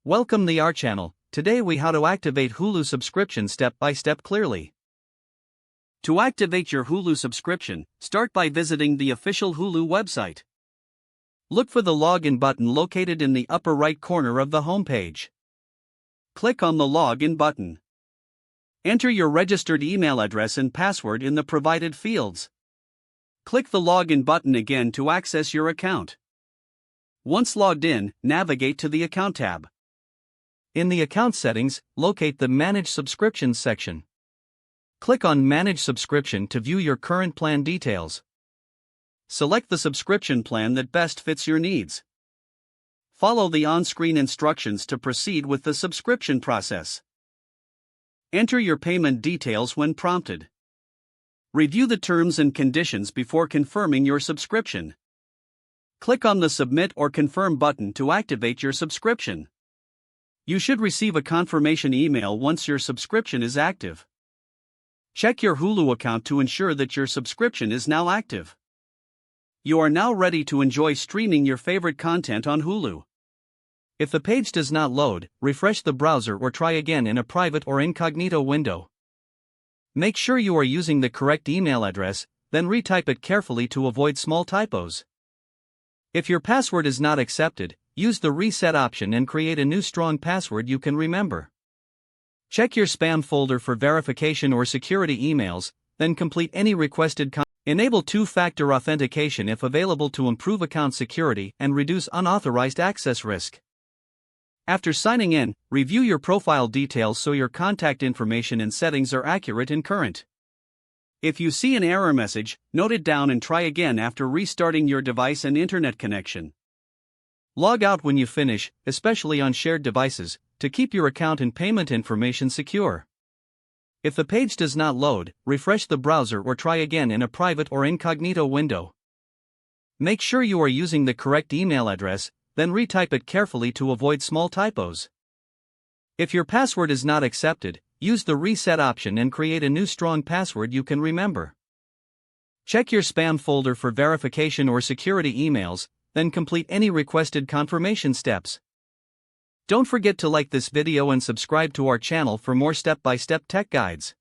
Welcome to our channel. Today we how to activate Hulu subscription step by step clearly. To activate your Hulu subscription, start by visiting the official Hulu website. Look for the login button located in the upper right corner of the homepage. Click on the login button. Enter your registered email address and password in the provided fields. Click the login button again to access your account. Once logged in, navigate to the Account tab. In the Account settings, locate the Manage Subscriptions section. Click on Manage Subscription to view your current plan details. Select the subscription plan that best fits your needs. Follow the on-screen instructions to proceed with the subscription process. Enter your payment details when prompted. Review the terms and conditions before confirming your subscription. Click on the Submit or Confirm button to activate your subscription. You should receive a confirmation email once your subscription is active. Check your Hulu account to ensure that your subscription is now active. You are now ready to enjoy streaming your favorite content on Hulu. If the page does not load, refresh the browser or try again in a private or incognito window. Make sure you are using the correct email address, then retype it carefully to avoid small typos. If your password is not accepted, use the reset option and create a new strong password you can remember. Check your spam folder for verification or security emails, then complete any requested Enable two-factor authentication if available to improve account security and reduce unauthorized access risk. After signing in, review your profile details so your contact information and settings are accurate and current. If you see an error message, note it down and try again after restarting your device and internet connection. Log out when you finish, especially on shared devices, to keep your account and payment information secure. If the page does not load, refresh the browser or try again in a private or incognito window. Make sure you are using the correct email address, then retype it carefully to avoid small typos. If your password is not accepted, use the reset option and create a new strong password you can remember. Check your spam folder for verification or security emails, then complete any requested confirmation steps. Don't forget to like this video and subscribe to our channel for more step-by-step tech guides.